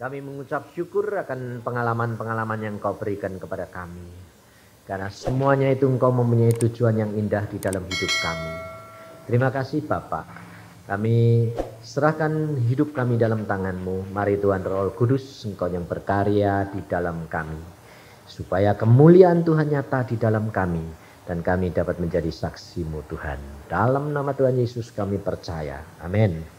Kami mengucap syukur akan pengalaman-pengalaman yang Kau berikan kepada kami. Karena semuanya itu Engkau mempunyai tujuan yang indah di dalam hidup kami. Terima kasih Bapak. Kami serahkan hidup kami dalam tangan-Mu. Mari Tuhan Roh Kudus, Engkau yang berkarya di dalam kami. Supaya kemuliaan Tuhan nyata di dalam kami. Dan kami dapat menjadi saksi-Mu Tuhan. Dalam nama Tuhan Yesus kami percaya. Amin.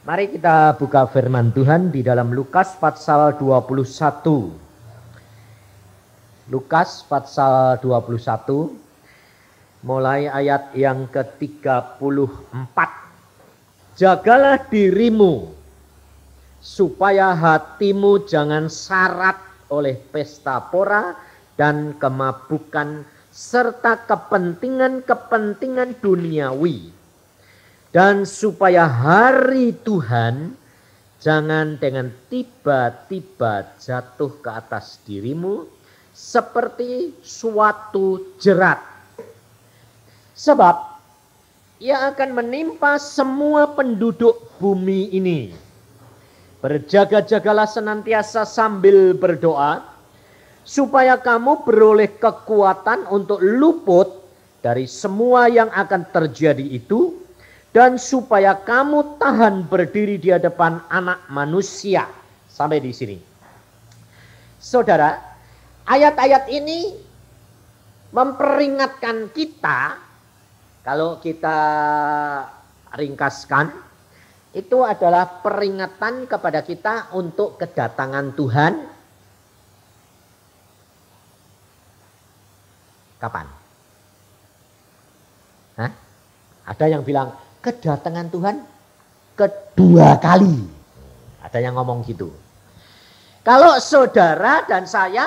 Mari kita buka firman Tuhan di dalam Lukas pasal 21. Lukas pasal 21 mulai ayat yang ke-34. Jagalah dirimu supaya hatimu jangan syarat oleh pesta pora dan kemabukan serta kepentingan-kepentingan duniawi. Dan supaya hari Tuhan jangan dengan tiba-tiba jatuh ke atas dirimu seperti suatu jerat. Sebab ia akan menimpa semua penduduk bumi ini. Berjaga-jagalah senantiasa sambil berdoa, supaya kamu beroleh kekuatan untuk luput dari semua yang akan terjadi itu, dan supaya kamu tahan berdiri di hadapan Anak Manusia. Sampai di sini. Saudara, ayat-ayat ini memperingatkan kita, kalau kita ringkaskan, itu adalah peringatan kepada kita untuk kedatangan Tuhan. Kapan? Hah? Ada yang bilang kedatangan Tuhan kedua kali. Ada yang ngomong gitu. Kalau saudara dan saya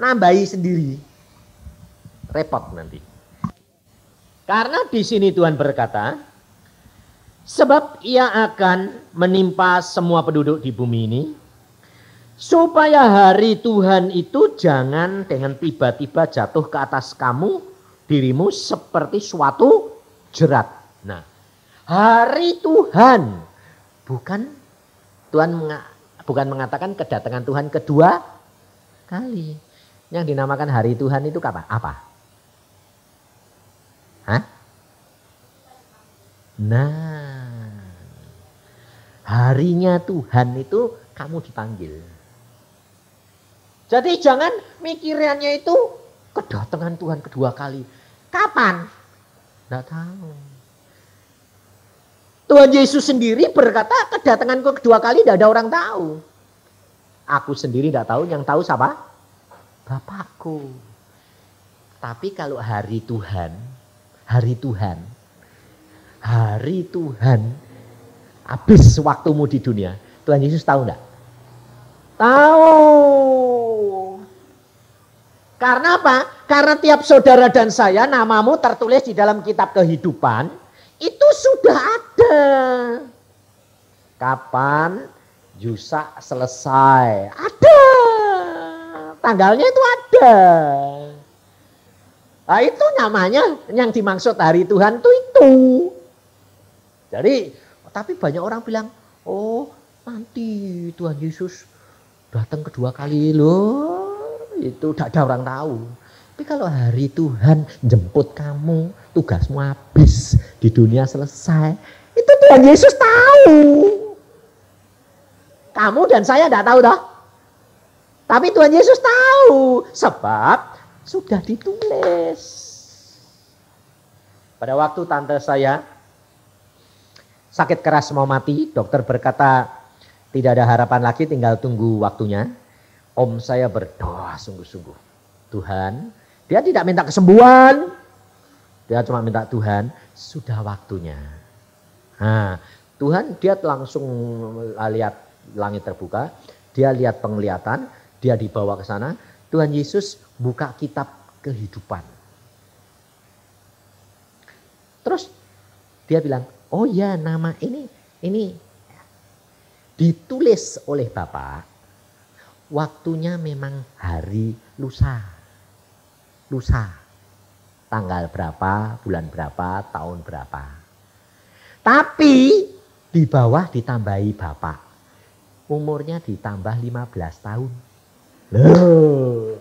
nambahi sendiri, repot nanti. Karena di sini Tuhan berkata, sebab ia akan menimpa semua penduduk di bumi ini, supaya hari Tuhan itu jangan dengan tiba-tiba jatuh ke atas kamu, dirimu seperti suatu jerat. Nah, hari Tuhan bukan mengatakan kedatangan Tuhan kedua kali. Yang dinamakan hari Tuhan itu apa? Hah? Nah, harinya Tuhan itu kamu dipanggil. Jadi jangan mikirannya itu kedatangan Tuhan kedua kali. Kapan? Tidak tahu. Tuhan Yesus sendiri berkata kedatanganku kedua kali tidak ada orang tahu. Aku sendiri tidak tahu, yang tahu siapa? Bapakku. Tapi kalau hari Tuhan habis waktumu di dunia, Tuhan Yesus tahu enggak? Tahu. Karena apa? Karena tiap saudara dan saya namamu tertulis di dalam kitab kehidupan, itu sudah ada. Kapan Yusak selesai? Ada. Tanggalnya itu ada. Nah itu namanya yang dimaksud hari Tuhan itu. Jadi, tapi banyak orang bilang, oh nanti Tuhan Yesus datang kedua kali loh. Itu tidak ada orang tahu. Tapi kalau hari Tuhan jemput kamu, tugasmu habis, di dunia selesai, itu Tuhan Yesus tahu. Kamu dan saya tidak tahu toh. Tapi Tuhan Yesus tahu, sebab sudah ditulis. Pada waktu tante saya sakit keras mau mati, dokter berkata tidak ada harapan lagi, tinggal tunggu waktunya. Om saya berdoa sungguh-sungguh. Tuhan, dia tidak minta kesembuhan. Dia cuma minta Tuhan, sudah waktunya. Nah, Tuhan dia langsung lihat langit terbuka. Dia lihat penglihatan, dia dibawa ke sana. Tuhan Yesus buka kitab kehidupan. Terus dia bilang, oh ya nama ini ditulis oleh Bapak. Waktunya memang hari lusa. Tanggal berapa, bulan berapa, tahun berapa. Tapi di bawah ditambahi Bapak. umurnya ditambah 15 tahun. Loh.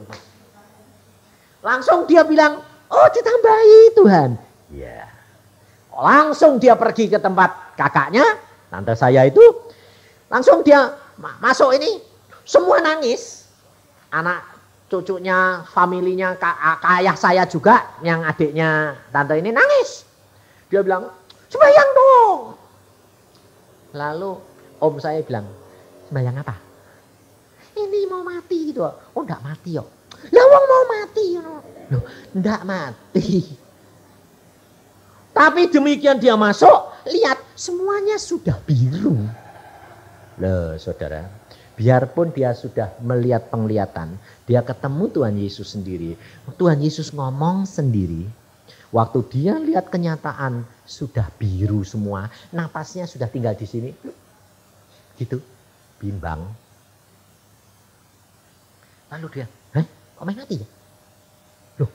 Langsung dia bilang, oh ditambahi Tuhan. Ya. Langsung dia pergi ke tempat kakaknya, tante saya itu. Langsung dia masuk ini, semua nangis. Anak cucunya, familinya, ayah saya juga, yang adiknya tante ini nangis. Dia bilang, sembahyang dong. Lalu om saya bilang, sembahyang apa? Ini mau mati gitu. Oh enggak mati yo. Lawang mau mati. Loh, enggak mati. Tapi demikian dia masuk, lihat semuanya sudah biru. Loh saudara, biarpun dia sudah melihat penglihatan, dia ketemu Tuhan Yesus sendiri. Tuhan Yesus ngomong sendiri. Waktu dia lihat kenyataan sudah biru semua, napasnya sudah tinggal di sini. Gitu, bimbang. Lalu dia, kok main mati ya? Loh,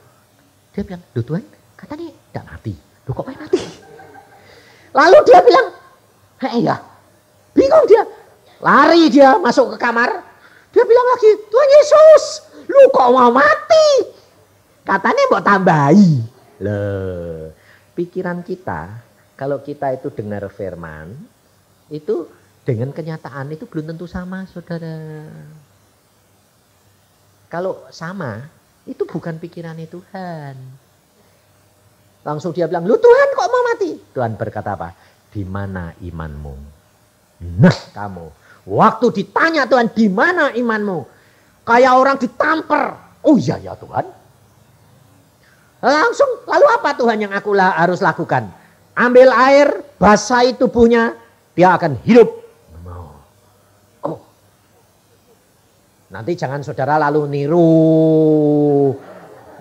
dia bilang, loh Tuhan, katanya tidak mati. Loh kok main mati? Lalu dia bilang, ya, bingung dia. Lari dia masuk ke kamar. Dia bilang lagi, Tuhan Yesus, lu kok mau mati? Katanya mau tambahi. Loh, pikiran kita, kalau kita itu dengar firman, itu dengan kenyataan itu belum tentu sama, saudara. Kalau sama, itu bukan pikirannya Tuhan. Langsung dia bilang, lu Tuhan kok mau mati? Tuhan berkata apa? Di mana imanmu? Nah kamu, waktu ditanya Tuhan, di mana imanmu? Kayak orang ditamper. Oh iya ya Tuhan. Langsung, lalu apa Tuhan yang aku harus lakukan? Ambil air, basahi tubuhnya, dia akan hidup. Oh. Nanti jangan saudara lalu niru.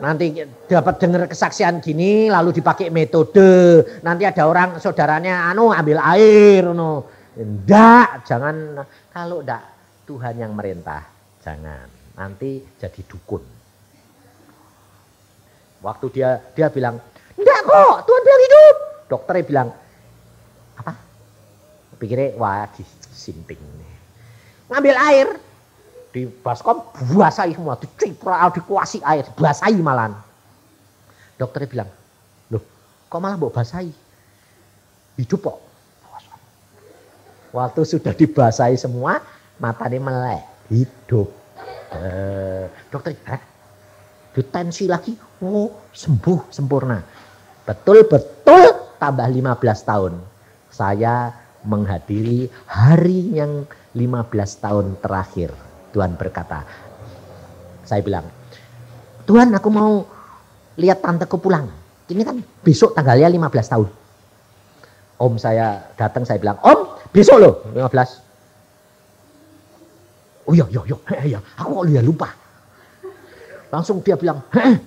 Nanti dapat dengar kesaksian gini, lalu dipakai metode. Nanti ada orang saudaranya, ambil air. Enggak, jangan. Kalau enggak, Tuhan yang merintah, jangan. Nanti jadi dukun. Waktu dia bilang, enggak kok, Tuhan bilang hidup. Dokternya bilang, apa? Pikirnya, wah disinting. Ngambil air, di baskom basahi semua, dikuasai air, basahi malahan. Dokternya bilang, loh kok malah mau basahi? Hidup kok. Waktu sudah dibasahi semua, matanya melek, hidup. Dokter, tensi lagi, oh sembuh sempurna. Betul-betul tambah 15 tahun. Saya menghadiri hari yang 15 tahun terakhir. Tuhan berkata, saya bilang, Tuhan aku mau lihat tanteku pulang. Ini kan besok tanggalnya 15 tahun. Om saya datang, saya bilang, Om besok loh 15. Oh iya, aku kok lupa. Langsung dia bilang,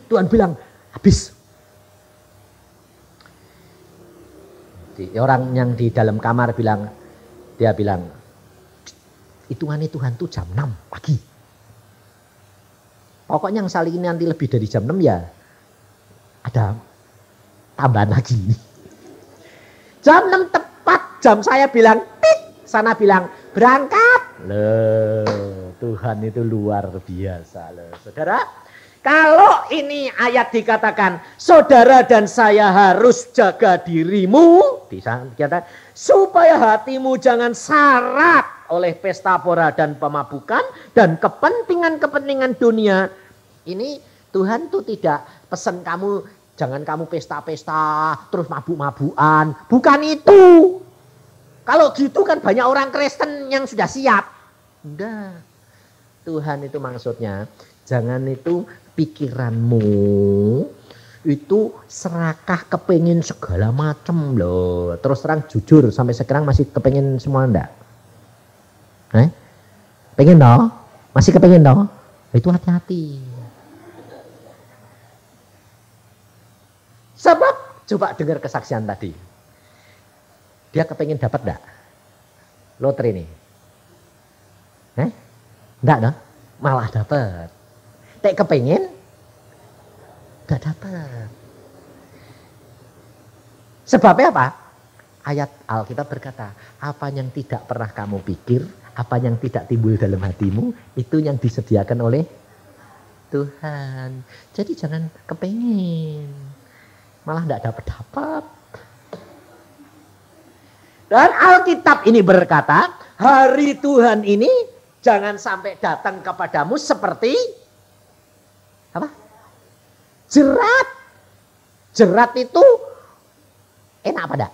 Tuhan bilang, habis. Orang yang di dalam kamar bilang, dia bilang, hitungannya Tuhan tuh jam 6 pagi. Pokoknya yang saling nanti lebih dari jam 6 ya ada tambahan lagi. Jam 6 tepat, jam saya bilang, tit, sana bilang, berangkat. Loh, Tuhan itu luar biasa loh. Saudara, kalau ini ayat dikatakan, saudara dan saya harus jaga dirimu, dikatakan, supaya hatimu jangan syarat oleh pesta pora dan pemabukan dan kepentingan-kepentingan dunia. Ini Tuhan tuh tidak pesan kamu, jangan kamu pesta-pesta terus mabuk-mabukan. Bukan itu. Kalau gitu kan banyak orang Kristen yang sudah siap. Enggak. Tuhan itu maksudnya, jangan itu pikiranmu itu serakah kepengin segala macam loh. Terus terang jujur sampai sekarang masih kepengin semua enggak? Pengen dong? Masih kepengin dong? Itu hati-hati. Sebab coba dengar kesaksian tadi. Dia kepengin dapat enggak? Lotre nih. Enggak dong? Malah dapat. Tek kepengin enggak dapat. Sebabnya apa? Ayat Alkitab berkata, apa yang tidak pernah kamu pikir, Apa yang tidak timbul dalam hatimu, itu yang disediakan oleh Tuhan. Jadi jangan kepengen, malah tidak dapat-dapat. Dan Alkitab ini berkata, hari Tuhan ini jangan sampai datang kepadamu seperti apa? Jerat. Jerat itu enak apa enggak?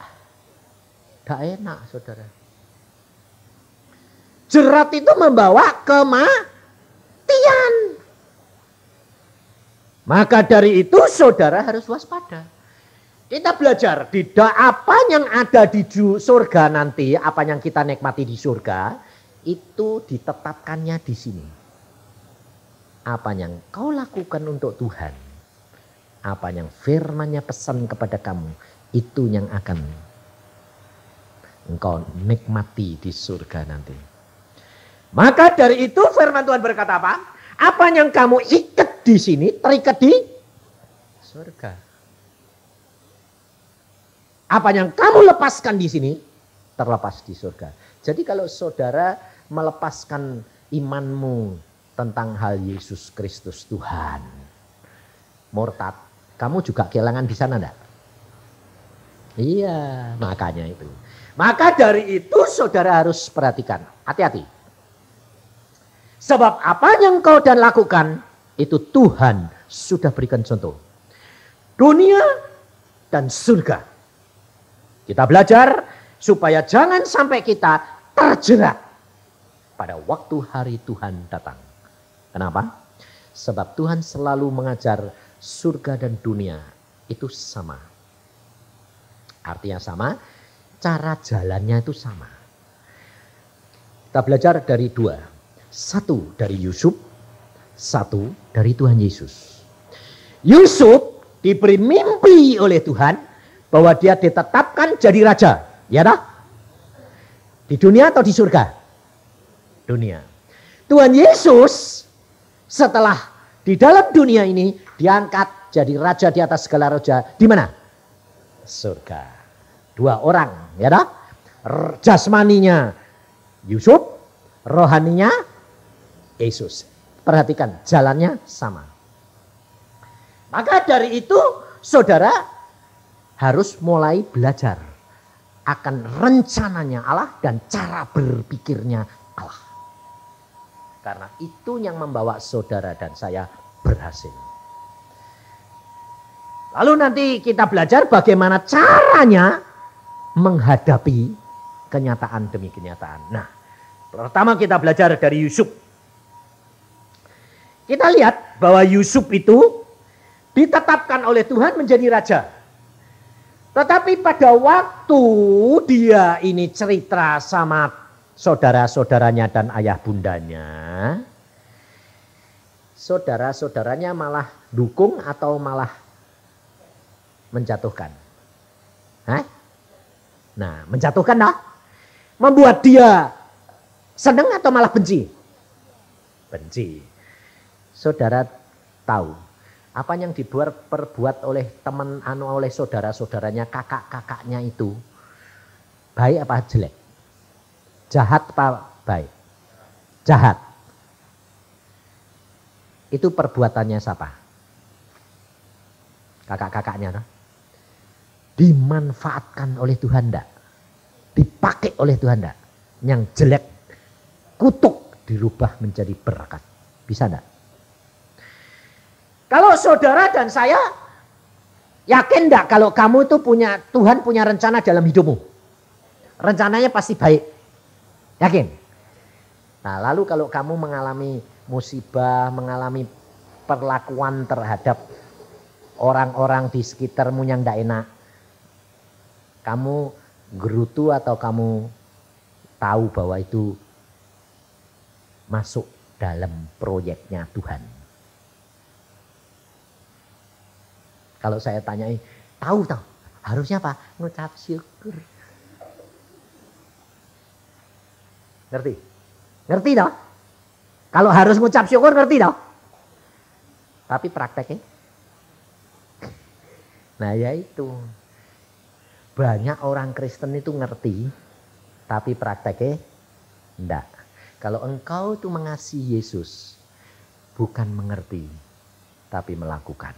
Enggak enak, saudara. Jerat itu membawa kematian. Maka dari itu saudara harus waspada. Kita belajar tidak apa yang ada di surga nanti, apa yang kita nikmati di surga, itu ditetapkannya di sini. Apa yang kau lakukan untuk Tuhan, apa yang firman-Nya pesan kepada kamu, itu yang akan engkau nikmati di surga nanti. Maka dari itu firman Tuhan berkata apa? Apa yang kamu ikat di sini terikat di surga. Apa yang kamu lepaskan di sini terlepas di surga. Jadi kalau saudara melepaskan imanmu tentang hal Yesus Kristus Tuhan, murtad, kamu juga kehilangan di sana enggak? Iya, makanya itu. Maka dari itu saudara harus perhatikan, hati-hati. Sebab apa yang kau dan lakukan itu Tuhan sudah berikan contoh. Dunia dan surga. Kita belajar supaya jangan sampai kita terjerat pada waktu hari Tuhan datang. Kenapa? Sebab Tuhan selalu mengajar surga dan dunia itu sama. Artinya sama, cara jalannya itu sama. Kita belajar dari dua. Satu dari Yusuf, satu dari Tuhan Yesus. Yusuf diberi mimpi oleh Tuhan bahwa dia ditetapkan jadi raja. Ya dah? Di dunia atau di surga? Dunia. Tuhan Yesus setelah di dalam dunia ini diangkat jadi raja di atas segala raja. Di mana? Surga. Dua orang. Ya dah? Jasmaninya Yusuf, rohaninya Yesus. Perhatikan jalannya sama. Maka dari itu saudara harus mulai belajar akan rencananya Allah dan cara berpikirnya Allah. Karena itu yang membawa saudara dan saya berhasil. Lalu nanti kita belajar bagaimana caranya menghadapi kenyataan demi kenyataan. Nah, pertama kita belajar dari Yusuf. Kita lihat bahwa Yusuf itu ditetapkan oleh Tuhan menjadi raja. Tetapi pada waktu dia ini cerita sama saudara-saudaranya dan ayah bundanya, saudara-saudaranya malah dukung atau malah menjatuhkan? Hah? Nah, menjatuhkan dah. Membuat dia senang atau malah benci? Benci. Saudara tahu apa yang perbuat oleh teman oleh saudara-saudaranya, kakak-kakaknya itu baik apa jelek? Jahat apa baik? Jahat. Itu perbuatannya siapa? Kakak-kakaknya. Dimanfaatkan oleh Tuhan enggak? Dipakai oleh Tuhan enggak? Yang jelek kutuk dirubah menjadi berkat. Bisa enggak? Kalau saudara dan saya yakin enggak kalau kamu itu Tuhan punya rencana dalam hidupmu? Rencananya pasti baik. Yakin? Nah, lalu kalau kamu mengalami musibah, mengalami perlakuan terhadap orang-orang di sekitarmu yang enggak enak, kamu gerutu atau kamu tahu bahwa itu masuk dalam proyeknya Tuhan? Kalau saya tanyai, tahu. Harusnya apa? Ngucap syukur. Ngerti? Ngerti toh? Kalau harus ngucap syukur ngerti toh? Tapi prakteknya? Nah ya itu. Banyak orang Kristen itu ngerti, tapi prakteknya enggak. Kalau engkau itu mengasihi Yesus, bukan mengerti, tapi melakukan.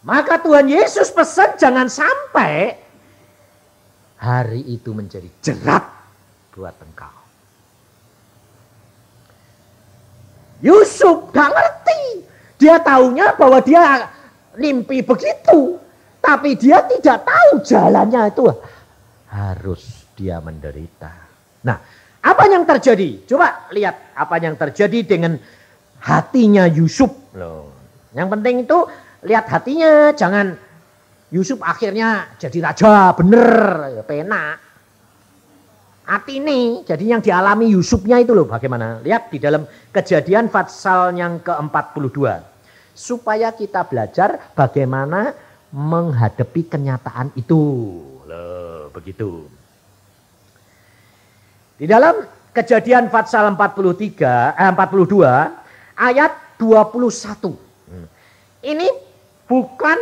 Maka Tuhan Yesus pesan jangan sampai hari itu menjadi jerat buat engkau. Yusuf gak ngerti. Dia taunya bahwa dia mimpi begitu. Tapi dia tidak tahu jalannya itu harus dia menderita. Nah, apa yang terjadi? Coba lihat apa yang terjadi dengan hatinya Yusuf. Loh. Yang penting itu lihat hatinya. Jangan Yusuf akhirnya jadi raja. Bener, penak. Hati ini, jadi yang dialami Yusufnya itu loh bagaimana. Lihat di dalam Kejadian pasal yang ke-42. Supaya kita belajar bagaimana menghadapi kenyataan itu. Loh, begitu. Di dalam Kejadian pasal 42 ayat 21. Ini bukan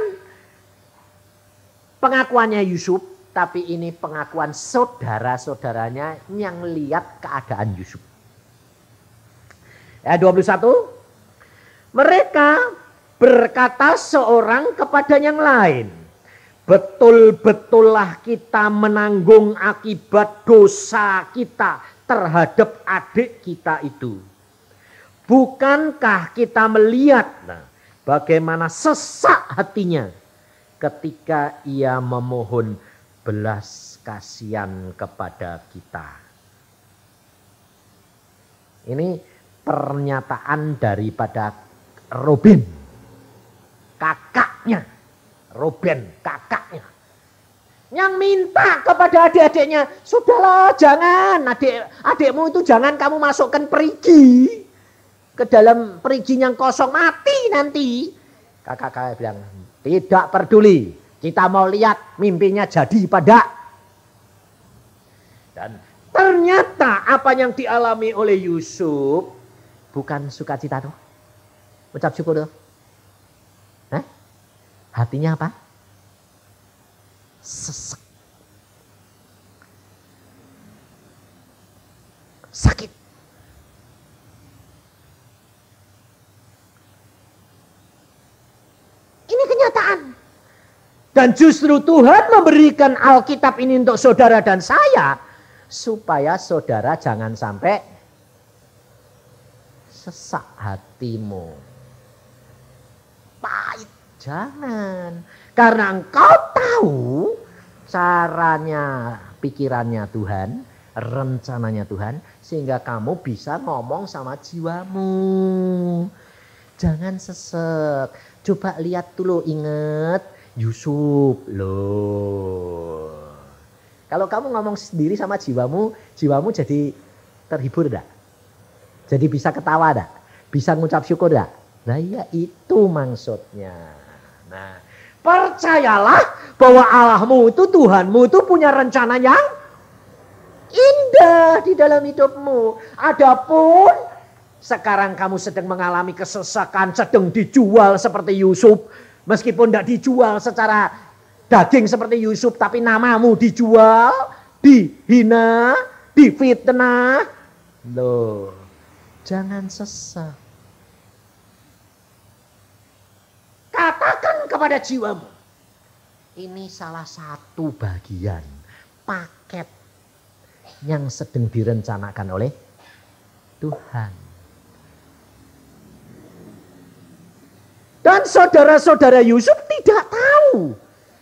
pengakuannya Yusuf, tapi ini pengakuan saudara-saudaranya yang lihat keadaan Yusuf. Ayat 21. Mereka berkata seorang kepada yang lain, betul-betullah kita menanggung akibat dosa kita terhadap adik kita itu. Bukankah kita melihat bagaimana sesak hatinya ketika ia memohon belas kasihan kepada kita. Ini pernyataan daripada Ruben, kakaknya. Ruben, kakaknya. Yang minta kepada adik-adiknya, sudahlah jangan, adikmu itu jangan kamu masukkan perigi ke dalam perigi yang kosong, mati nanti. Kakak-kakak bilang, tidak peduli. Kita mau lihat mimpinya jadi pada. Dan ternyata apa yang dialami oleh Yusuf bukan sukacita tuh. Ucap syukur tuh. Hatinya apa? Sesek. Sakit. Ini kenyataan. Dan justru Tuhan memberikan Alkitab ini untuk saudara dan saya. Supaya saudara jangan sampai sesak hatimu. Pahit. Jangan. Karena engkau tahu caranya, pikirannya Tuhan. Rencananya Tuhan. Sehingga kamu bisa ngomong sama jiwamu. Jangan sesek. Coba lihat dulu, ingat. Yusuf loh. Kalau kamu ngomong sendiri sama jiwamu, jiwamu jadi terhibur enggak? Jadi bisa ketawa enggak? Bisa ngucap syukur enggak? Nah ya itu maksudnya. Nah percayalah bahwa Allahmu itu, Tuhanmu itu punya rencana yang indah di dalam hidupmu. Adapun sekarang kamu sedang mengalami kesesakan, sedang dijual seperti Yusuf. Meskipun tidak dijual secara daging seperti Yusuf, tapi namamu dijual, dihina, difitnah. Loh, jangan sesak. Katakan kepada jiwamu, ini salah satu bagian paket yang sedang direncanakan oleh Tuhan. Dan saudara-saudara Yusuf tidak tahu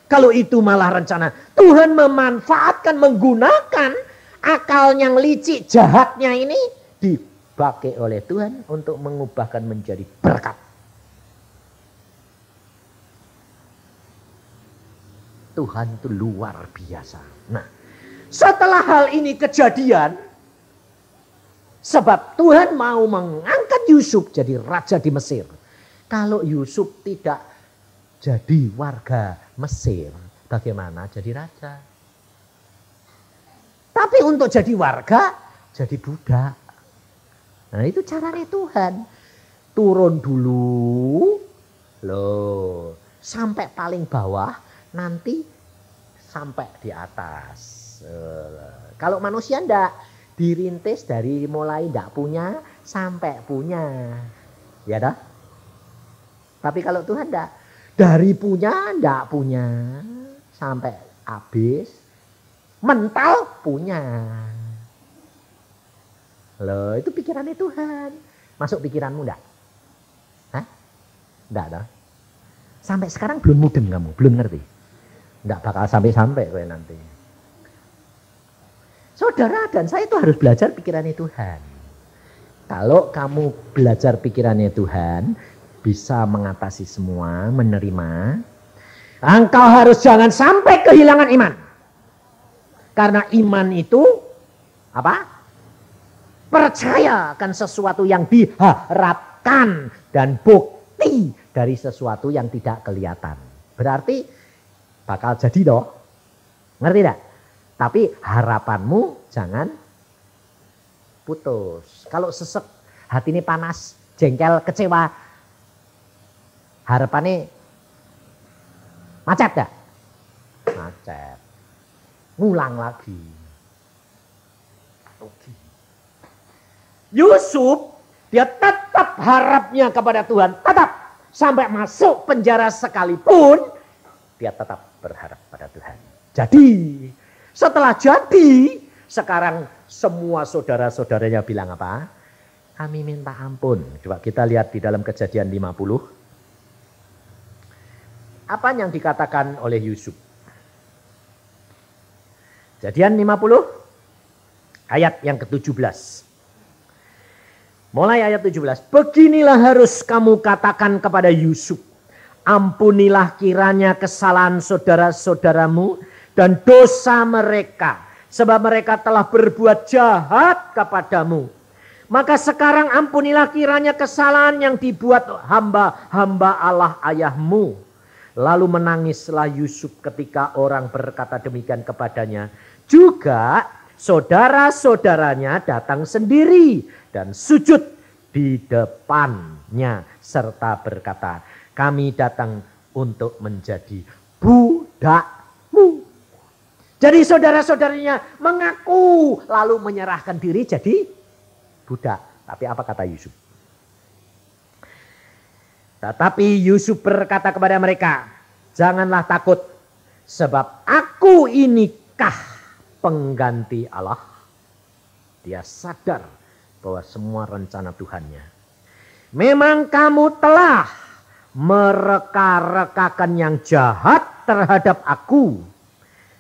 kalau itu malah rencana. Tuhan memanfaatkan, menggunakan akal yang licik jahatnya ini dipakai oleh Tuhan untuk mengubahkan menjadi berkat. Tuhan itu luar biasa. Nah, setelah hal ini kejadian, sebab Tuhan mau mengangkat Yusuf jadi raja di Mesir. Kalau Yusuf tidak jadi warga Mesir, bagaimana jadi raja? Tapi untuk jadi warga, jadi budak. Nah itu caranya Tuhan. Turun dulu, loh, sampai paling bawah, nanti sampai di atas. Kalau manusia ndak, dirintis dari mulai ndak punya sampai punya. Ya dah. Tapi kalau Tuhan ndak, dari punya ndak punya sampai habis, mental punya. Loh, itu pikirannya Tuhan. Masuk pikiranmu ndak? Hah? Ndak dah. Sampai sekarang belum mudeng kamu, belum ngerti. Ndak bakal sampai-sampai kowe nanti. Saudara dan saya itu harus belajar pikirannya Tuhan. Kalau kamu belajar pikirannya Tuhan, bisa mengatasi semua, menerima. Engkau harus jangan sampai kehilangan iman. Karena iman itu apa? Percaya akan sesuatu yang diharapkan dan bukti dari sesuatu yang tidak kelihatan. Berarti bakal jadi loh. Ngerti tidak? Tapi harapanmu jangan putus. Kalau sesek, hati ini panas, jengkel, kecewa, harapannya macet gak? Macet. Ngulang lagi. Oke. Yusuf, dia tetap harapnya kepada Tuhan. Tetap. Sampai masuk penjara sekalipun, dia tetap berharap pada Tuhan. Jadi, setelah jadi, sekarang semua saudara-saudaranya bilang apa? Kami minta ampun. Coba kita lihat di dalam Kejadian 50. Apa yang dikatakan oleh Yusuf? Kejadian 50 ayat yang ke-17. Mulai ayat 17. Beginilah harus kamu katakan kepada Yusuf. Ampunilah kiranya kesalahan saudara-saudaramu dan dosa mereka. Sebab mereka telah berbuat jahat kepadamu. Maka sekarang ampunilah kiranya kesalahan yang dibuat hamba-hamba Allah ayahmu. Lalu menangislah Yusuf ketika orang berkata demikian kepadanya. Juga saudara-saudaranya datang sendiri dan sujud di depannya. Serta berkata, kami datang untuk menjadi budakmu. Jadi saudara-saudaranya mengaku lalu menyerahkan diri jadi budak. Tapi apa kata Yusuf? Tetapi Yusuf berkata kepada mereka, janganlah takut, sebab aku inikah pengganti Allah. Dia sadar bahwa semua rencana Tuhannya. Memang kamu telah mereka-rekakan yang jahat terhadap aku.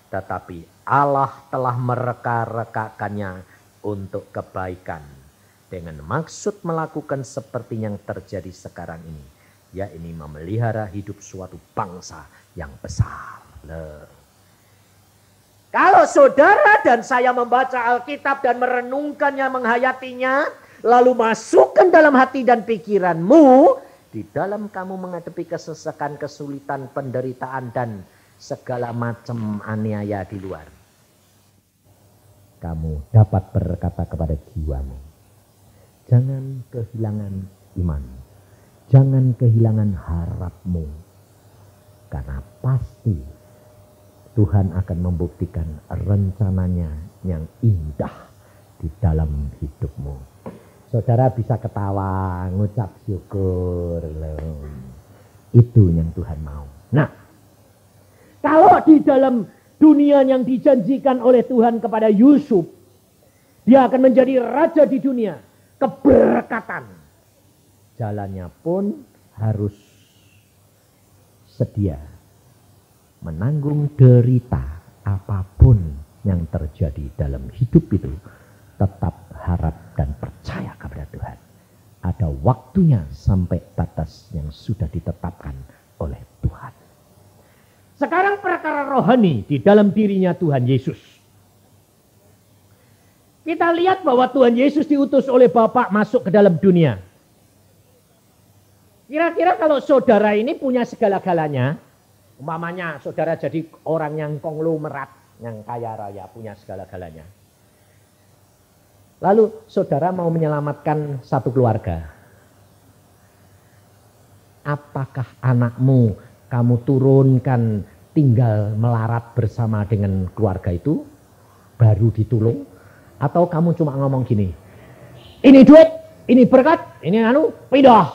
Tetapi Allah telah mereka-rekakannya untuk kebaikan. Dengan maksud melakukan seperti yang terjadi sekarang ini. Yaitu memelihara hidup suatu bangsa yang besar. Kalau saudara dan saya membaca Alkitab dan merenungkannya, menghayatinya. Lalu masukkan dalam hati dan pikiranmu. Di dalam kamu menghadapi kesesakan, kesulitan, penderitaan dan segala macam aniaya di luar. Kamu dapat berkata kepada jiwamu. Jangan kehilangan iman. Jangan kehilangan harapmu. Karena pasti Tuhan akan membuktikan rencananya yang indah di dalam hidupmu. Saudara bisa ketawa, ngucap syukur. Itu yang Tuhan mau. Nah, kalau di dalam dunia yang dijanjikan oleh Tuhan kepada Yusuf, dia akan menjadi raja di dunia. Keberkatan. Jalannya pun harus sedia menanggung derita apapun yang terjadi dalam hidup itu. Tetap harap dan percaya kepada Tuhan. Ada waktunya sampai batas yang sudah ditetapkan oleh Tuhan. Sekarang perkara rohani di dalam dirinya Tuhan Yesus. Kita lihat bahwa Tuhan Yesus diutus oleh Bapa masuk ke dalam dunia. Kira-kira kalau saudara ini punya segala-galanya, umpamanya saudara jadi orang yang konglomerat, yang kaya raya, punya segala-galanya. Lalu saudara mau menyelamatkan satu keluarga. Apakah anakmu kamu turunkan tinggal melarat bersama dengan keluarga itu? baru ditulung, atau kamu cuma ngomong gini, ini duit, ini berkat, ini pindah,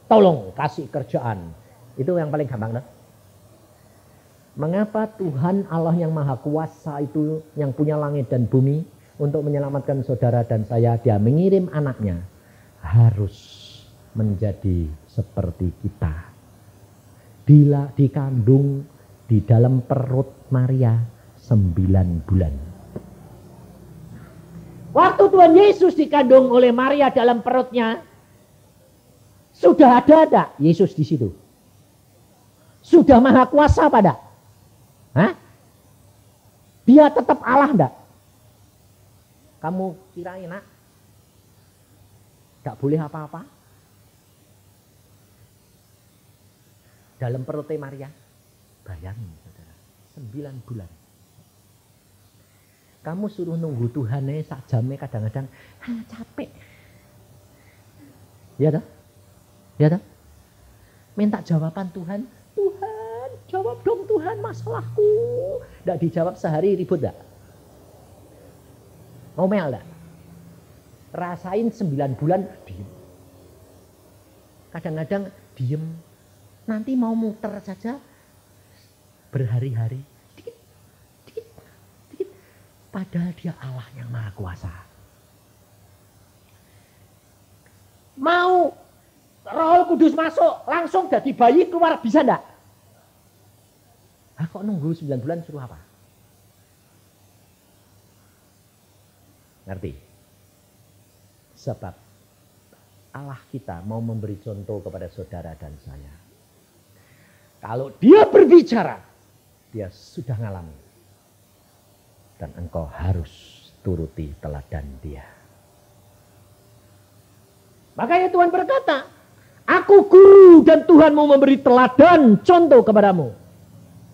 tolong kasih kerjaan. Itu yang paling gampang dah. Mengapa Tuhan Allah yang Maha Kuasa itu, yang punya langit dan bumi, untuk menyelamatkan saudara dan saya, dia mengirim anaknya, harus menjadi seperti kita. Dikandung di dalam perut Maria 9 bulan. Waktu Tuhan Yesus dikandung oleh Maria dalam perutnya, sudah ada Yesus di situ? Sudah Maha Kuasa pada? Hah? Dia tetap Allah enggak? Kamu kirain nak? Enggak boleh apa-apa? Dalam perutnya Maria. Bayangin saudara, 9 bulan. Kamu suruh nunggu Tuhan sak jamnya kadang-kadang capek. Ya dah? Ya dah? Minta jawaban Tuhan. Tuhan, jawab dong Tuhan masalahku. Nggak dijawab sehari ribut dah? Ngomel dah? Rasain 9 bulan diem. Kadang-kadang diem. Nanti mau muter saja berhari-hari. Padahal dia Allah yang Maha Kuasa. Mau Roh Kudus masuk, langsung jadi bayi keluar, bisa enggak? Kok nunggu 9 bulan suruh apa? Ngerti? Sebab Allah kita mau memberi contoh kepada saudara dan saya. Kalau dia berbicara, dia sudah ngalami. Dan engkau harus turuti teladan dia. Makanya Tuhan berkata, aku guru dan Tuhan mau memberi teladan contoh kepadamu.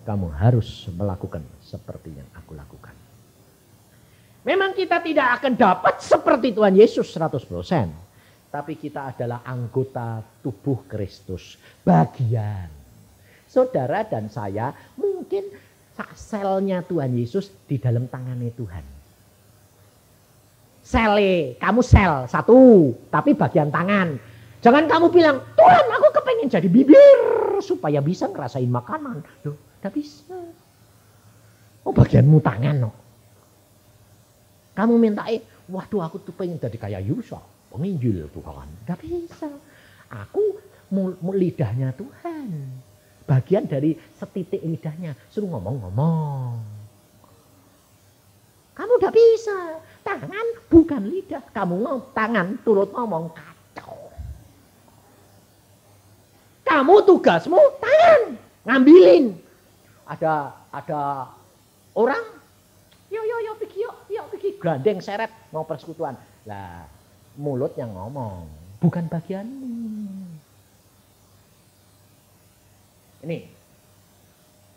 Kamu harus melakukan seperti yang aku lakukan. Memang kita tidak akan dapat seperti Tuhan Yesus 100%. Tapi kita adalah anggota tubuh Kristus. Bagian. Saudara dan saya mungkin selnya Tuhan Yesus di dalam tangannya Tuhan. Kamu sel satu, tapi bagian tangan. Jangan kamu bilang, Tuhan aku kepengen jadi bibir supaya bisa ngerasain makanan. Loh, gak bisa. Oh bagianmu tangan no. Kamu minta, waduh aku tuh pengen jadi kayak Yusa, penginjil Tuhan. Gak bisa. Aku lidahnya Tuhan. Bagian dari setitik lidahnya, suruh ngomong-ngomong. Kamu udah bisa. Tangan bukan lidah. Kamu tangan turut ngomong kacau. Kamu tugasmu tangan. Ngambilin. Ada orang. Yo pergi. Gandeng seret mau persekutuan. Lah mulut yang ngomong. Bukan bagianmu. Ini,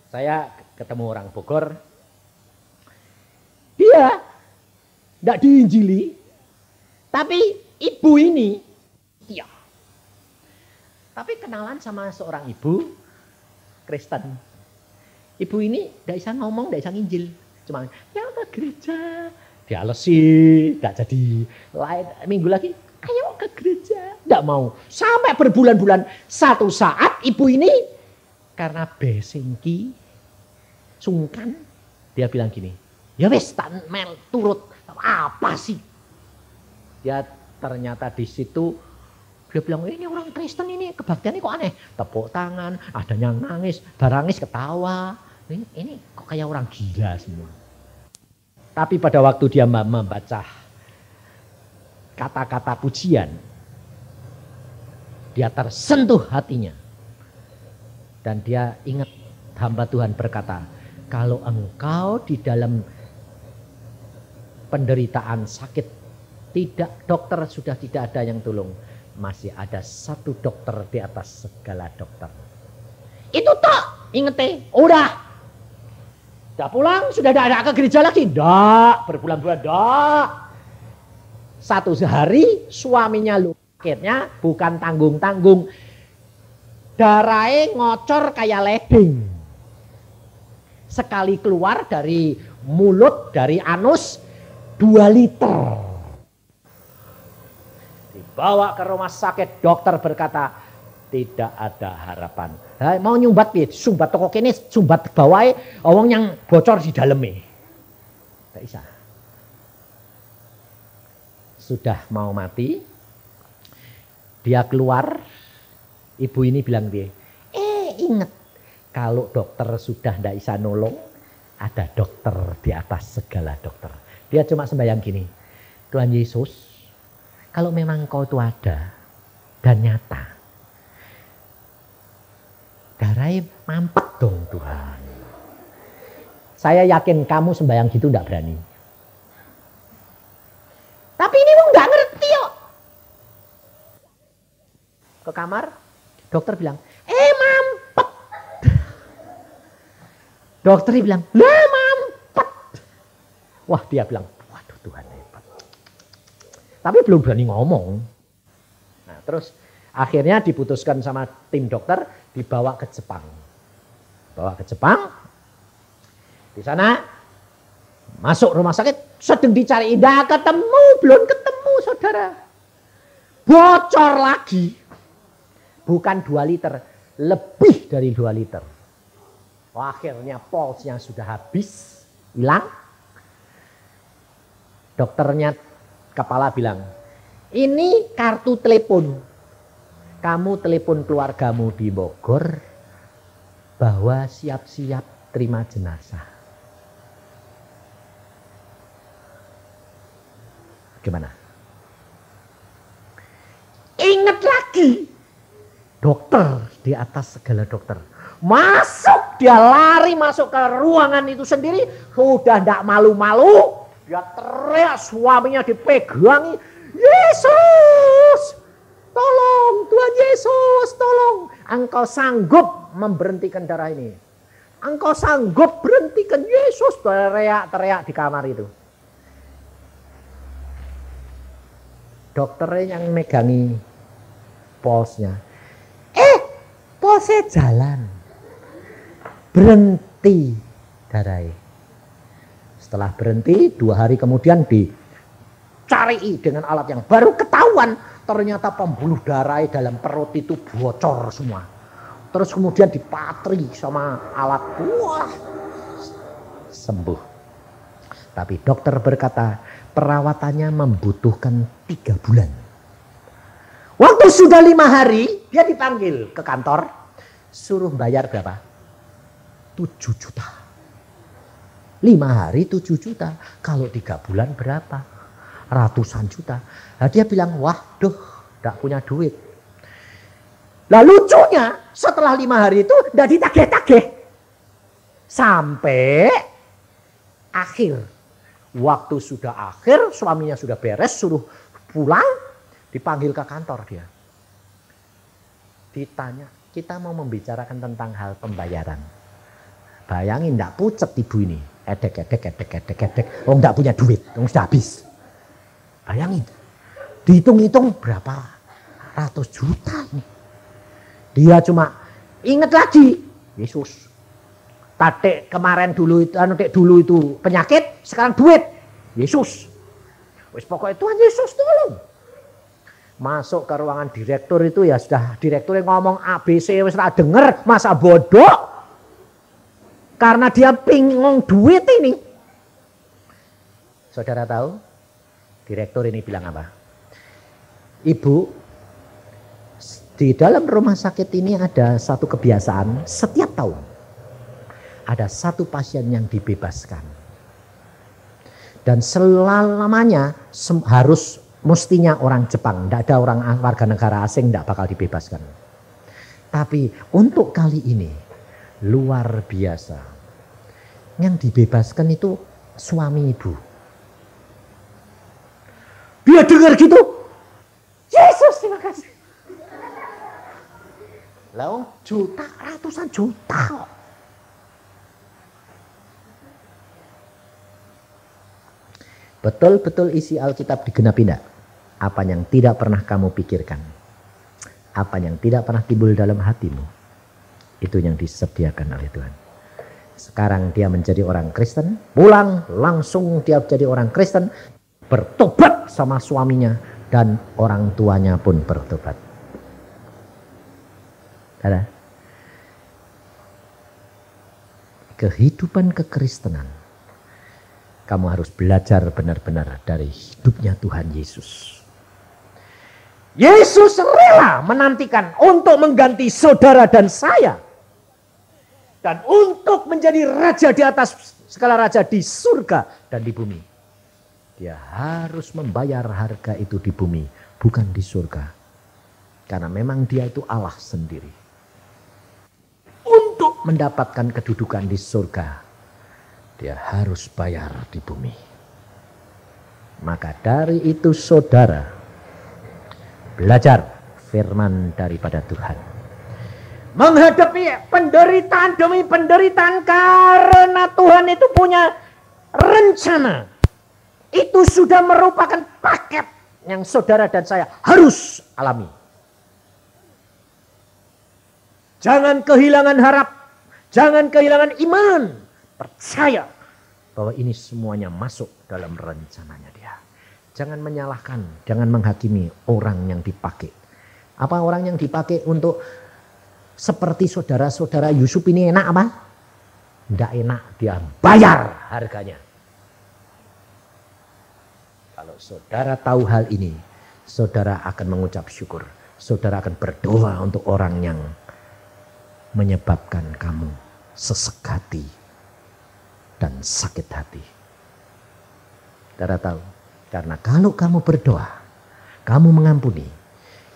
saya ketemu orang Bogor, dia tidak diinjili, tapi ibu ini, iya. Tapi kenalan sama seorang ibu Kristen. Ibu ini tidak bisa ngomong, tidak bisa nginjil, cuma ya ke gereja, dialesi, tidak jadi. Lain minggu lagi, ayo ke gereja, tidak mau. Sampai berbulan-bulan, satu saat ibu ini karena besengki, sungkan, dia bilang gini, ya wes tak mel turut, apa sih? Dia ternyata di situ, dia bilang, ini orang Kristen ini, kebaktiannya kok aneh. Tepuk tangan, ada yang nangis, barangis ketawa. Ini kok kayak orang gila semua. Tapi pada waktu dia membaca kata-kata pujian, dia tersentuh hatinya. Dan dia ingat hamba Tuhan berkata, kalau engkau di dalam penderitaan sakit, tidak dokter sudah tidak ada yang tolong, masih ada satu dokter di atas segala dokter. Itu tak inget udah pulang sudah ada ke gereja lagi, dak berbulan-bulan dak. Satu hari suaminya sakitnya bukan tanggung-tanggung. Darahnya ngocor kayak leding. Sekali keluar dari mulut dari anus 2 liter. Dibawa ke rumah sakit, dokter berkata tidak ada harapan. Mau nyumbat gitu, sumbat toko kene, sumbat bawahnya, wong yang bocor di dalamnya. Tidak bisa. Sudah mau mati, dia keluar, ibu ini bilang dia, ingat kalau dokter sudah tidak bisa nolong, ada dokter di atas segala dokter. Dia cuma sembahyang gini, Tuhan Yesus, kalau memang Kau itu ada dan nyata, darahnya mampet dong Tuhan. Saya yakin kamu sembahyang gitu tidak berani. Tapi ini mau nggak ngerti yuk. Ke kamar, dokter bilang, mampet. Dokter bilang, lah mampet. Wah dia bilang, waduh Tuhan hebat. Tapi belum berani ngomong. Nah terus akhirnya diputuskan sama tim dokter, dibawa ke Jepang. Bawa ke Jepang. Di sana masuk rumah sakit, sedang dicari, tidak ketemu, belum ketemu saudara. Bocor lagi. Bukan 2 liter, lebih dari 2 liter. Akhirnya pulsnya sudah habis, hilang. Dokternya kepala bilang, ini kartu telepon. Kamu telepon keluargamu di Bogor bahwa siap-siap terima jenazah. Gimana? Ingat lagi. Dokter di atas segala dokter. Masuk, dia lari masuk ke ruangan itu sendiri. Sudah tidak malu-malu. Dia teriak, suaminya dipegangi. Yesus, tolong Tuhan Yesus, tolong. Engkau sanggup memberhentikan darah ini. Engkau sanggup berhentikan Yesus. Teriak-teriak di kamar itu. Dokternya yang megangi pulsnya. Pulsnya jalan. Berhenti darahnya. Setelah berhenti 2 hari kemudian dicari dengan alat yang baru ketahuan. Ternyata pembuluh darah dalam perut itu bocor semua. Terus kemudian dipatri sama alat. Wah, sembuh. Tapi dokter berkata perawatannya membutuhkan 3 bulan. Waktu sudah 5 hari dia dipanggil ke kantor. Suruh bayar berapa? 7 juta. 5 hari 7 juta. Kalau 3 bulan berapa? Ratusan juta. Nah, dia bilang, waduh, tidak punya duit. Lah lucunya setelah 5 hari itu tidak ditagih-tagih. Sampai akhir. Waktu sudah akhir, suaminya sudah beres, suruh pulang, dipanggil ke kantor dia. Ditanya, kita mau membicarakan tentang hal pembayaran. Bayangin, tidak pucet ibu ini. Edek. Oh, tidak punya duit, sudah habis. Bayangin, dihitung-hitung berapa ratus juta ini. Dia cuma ingat lagi, Yesus. Tadek kemarin dulu itu penyakit, sekarang duit. Yesus. Wis pokoknya Tuhan Yesus tolong. Masuk ke ruangan direktur itu ya sudah direktur yang ngomong ABC wis tak denger, masa bodoh. Karena dia bingung duit ini. Saudara tahu? Direktur ini bilang apa? Ibu, di dalam rumah sakit ini ada satu kebiasaan setiap tahun. Ada satu pasien yang dibebaskan. Dan selamanya harus mestinya orang Jepang. Tidak ada orang warga negara asing tidak bakal dibebaskan. Tapi untuk kali ini luar biasa. Yang dibebaskan itu suami ibu. Dia dengar gitu. Yesus terima kasih. Lalu juta, ratusan juta kok. Betul-betul isi Alkitab digenapi tidak? Apa yang tidak pernah kamu pikirkan, apa yang tidak pernah timbul dalam hatimu, itu yang disediakan oleh Tuhan. Sekarang dia menjadi orang Kristen, pulang langsung dia jadi orang Kristen, bertobat sama suaminya dan orang tuanya pun bertobat. Ada kehidupan kekristenan, kamu harus belajar benar-benar dari hidupnya Tuhan Yesus. Yesus rela menantikan untuk mengganti saudara dan saya. Dan untuk menjadi raja di atas segala raja di surga dan di bumi. Dia harus membayar harga itu di bumi, bukan di surga. Karena memang dia itu Allah sendiri. Untuk mendapatkan kedudukan di surga, dia harus bayar di bumi. Maka dari itu saudara, belajar firman daripada Tuhan. Menghadapi penderitaan demi penderitaan karena Tuhan itu punya rencana. Itu sudah merupakan paket yang saudara dan saya harus alami. Jangan kehilangan harap, jangan kehilangan iman. Percaya bahwa ini semuanya masuk dalam rencananya dia. Jangan menyalahkan, jangan menghakimi orang yang dipakai. Apa orang yang dipakai untuk seperti saudara-saudara Yusuf ini enak apa? Tidak enak, dia bayar harganya. Kalau saudara tahu hal ini, saudara akan mengucap syukur. Saudara akan berdoa untuk orang yang menyebabkan kamu sesek hati dan sakit hati. Saudara tahu, karena kalau kamu berdoa, kamu mengampuni,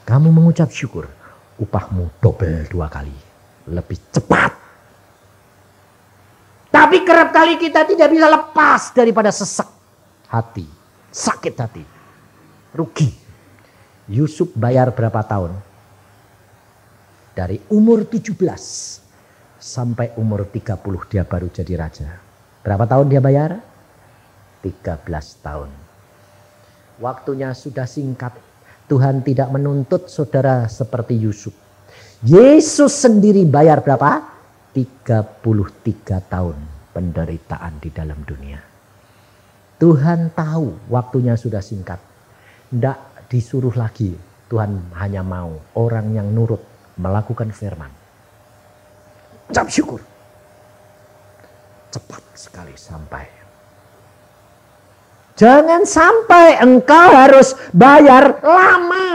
kamu mengucap syukur, upahmu double 2 kali. Lebih cepat. Tapi kerap kali kita tidak bisa lepas daripada sesek hati. Sakit hati. Rugi. Yusuf bayar berapa tahun? Dari umur 17 sampai umur 30 dia baru jadi raja. Berapa tahun dia bayar? 13 tahun. Waktunya sudah singkat. Tuhan tidak menuntut saudara seperti Yusuf. Yesus sendiri bayar berapa? 33 tahun penderitaan di dalam dunia. Tuhan tahu waktunya sudah singkat. Tidak disuruh lagi. Tuhan hanya mau orang yang nurut melakukan firman. Ucap syukur. Cepat sekali sampai. Jangan sampai engkau harus bayar lama.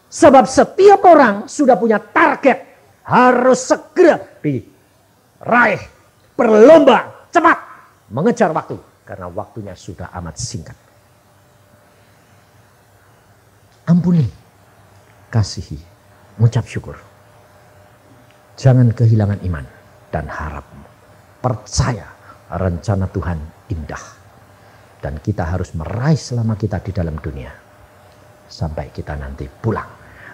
Sebab setiap orang sudah punya target. Harus segera diraih. Berlomba cepat mengejar waktu. Karena waktunya sudah amat singkat. Ampuni. Kasihi. Mengucap syukur. Jangan kehilangan iman dan harapmu. Percaya rencana Tuhan indah. Dan kita harus meraih selama kita di dalam dunia. Sampai kita nanti pulang.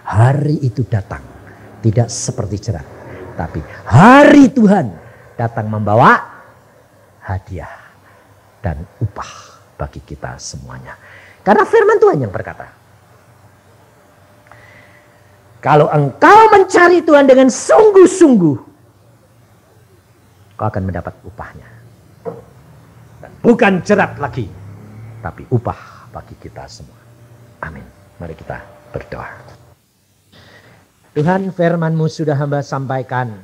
Hari itu datang. Tidak seperti jerat. Tapi hari Tuhan datang membawa hadiah. Dan upah bagi kita semuanya. Karena firman Tuhan yang berkata. Kalau engkau mencari Tuhan dengan sungguh-sungguh. Kau akan mendapat upahnya. Bukan jerat lagi, tapi upah bagi kita semua. Amin. Mari kita berdoa. Tuhan, firman-Mu sudah hamba sampaikan.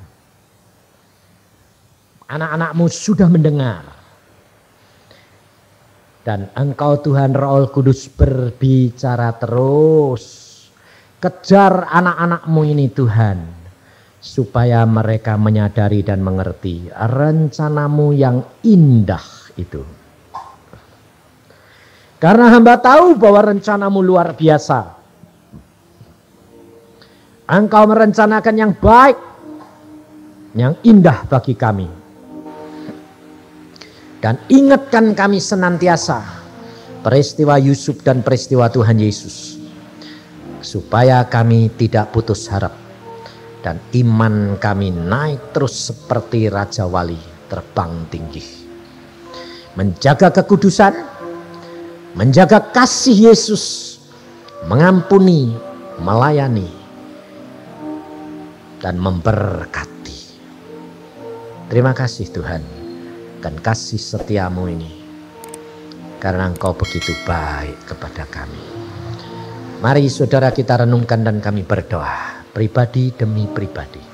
Anak-anak-Mu sudah mendengar. Dan Engkau Tuhan Roh Kudus berbicara terus. Kejar anak-anak-Mu ini Tuhan. Supaya mereka menyadari dan mengerti rencana-Mu yang indah itu. Karena hamba tahu bahwa rencana-Mu luar biasa. Engkau merencanakan yang baik, yang indah bagi kami. Dan ingatkan kami senantiasa peristiwa Yusuf dan peristiwa Tuhan Yesus. Supaya kami tidak putus harap. Dan iman kami naik terus seperti Raja Wali terbang tinggi. Menjaga kekudusan, menjaga kasih Yesus, mengampuni, melayani, dan memberkati. Terima kasih Tuhan, dan kasih setiamu ini, karena Engkau begitu baik kepada kami. Mari saudara kita renungkan dan kami berdoa, pribadi demi pribadi.